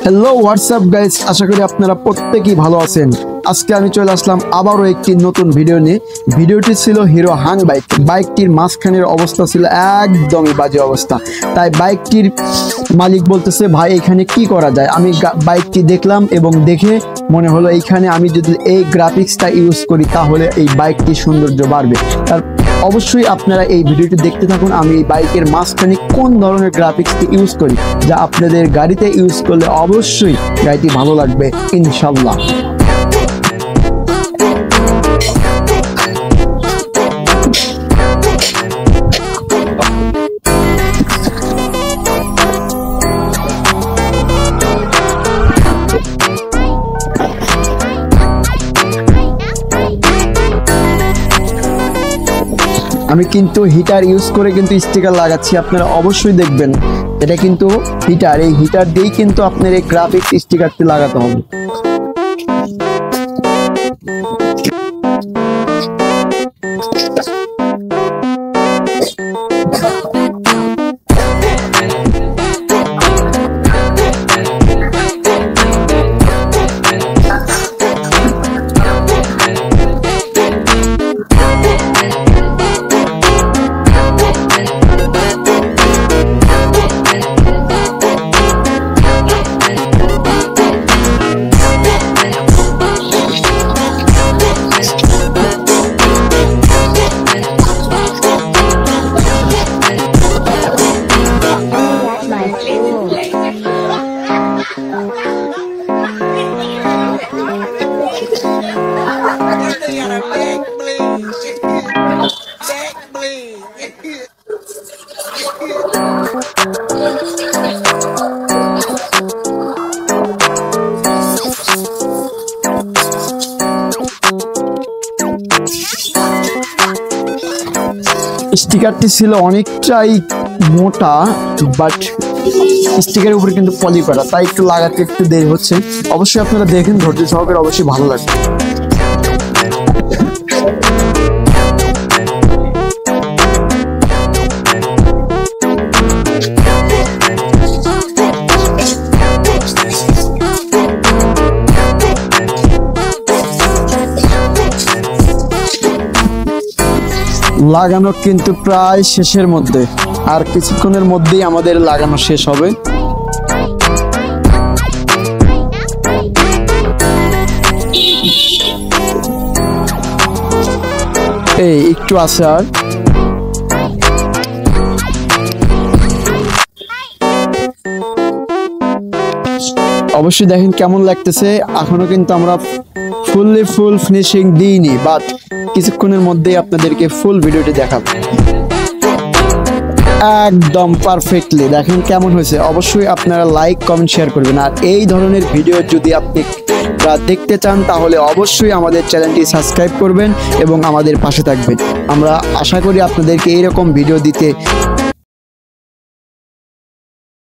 Hello WhatsApp guys, আশা করি আপনারা প্রত্যেকেই ভালো আছেন। আজকে আমি চলে আসলাম আবারও একটি নতুন ভিডিও নিয়ে। ভিডিওটি ছিল হিরো হাং বাইক। বাইকটির মাঝখানের অবস্থা ছিল একদমই বাজে অবস্থা। তাই বাইকটির মালিক বলতেছে, ভাই এখানে কি করা যায়। আমি বাইকটি দেখলাম এবং দেখে মনে হলো এইখানে আমি যদি এই গ্রাফিক্সটা ইউজ করি তাহলে এই বাইকটির সৌন্দর্য বাড়বে। তার অবশ্যই আপনারা এই ভিডিওটি দেখতে থাকুন। আমি এই বাইকের মাঝখানে কোন ধরনের গ্রাফিক্সটি ইউজ করি, যা আপনাদের গাড়িতে ইউজ করলে অবশ্যই গাড়িটি ভালো লাগবে ইনশাল্লাহ। আমি কিন্তু হিটার ইউজ করে কিন্তু স্টিকার লাগাচ্ছি, আপনারা অবশ্যই দেখবেন। এটা কিন্তু হিটার, এই হিটার দিয়েই কিন্তু আপনার এই গ্রাফিক্স স্টিকারটি লাগাতে হবে। স্টিকারটি ছিল অনেকটাই মোটা, বাট স্টিকারের উপরে কিন্তু পলি করা, তাই একটু লাগাতে একটু দেরি হচ্ছে। অবশ্যই আপনারা দেখেন ধৈর্য সহকারে, অবশ্যই ভালো লাগবে। লাগানো কিন্তু প্রায় শেষের মধ্যে, আর কিছুক্ষণের মধ্যেই আমাদের লাগানো শেষ হবে। এই একটু আছে আর। অবশ্যই দেখেন কেমন লাগতেছে। এখনো কিন্তু আমরা ফুল ফিনিশিং দিইনি, বাট কিছুক্ষণের মধ্যেই আপনাদেরকে ফুল ভিডিওটি দেখাবো। একদম পারফেক্টলি দেখেন কেমন হয়েছে। অবশ্যই আপনারা লাইক কমেন্ট শেয়ার করবেন, আর এই ধরনের ভিডিও যদি আপনি দেখতে চান তাহলে অবশ্যই আমাদের চ্যানেলটি সাবস্ক্রাইব করবেন এবং আমাদের পাশে থাকবেন। আমরা আশা করি আপনাদেরকে এইরকম ভিডিও দিতে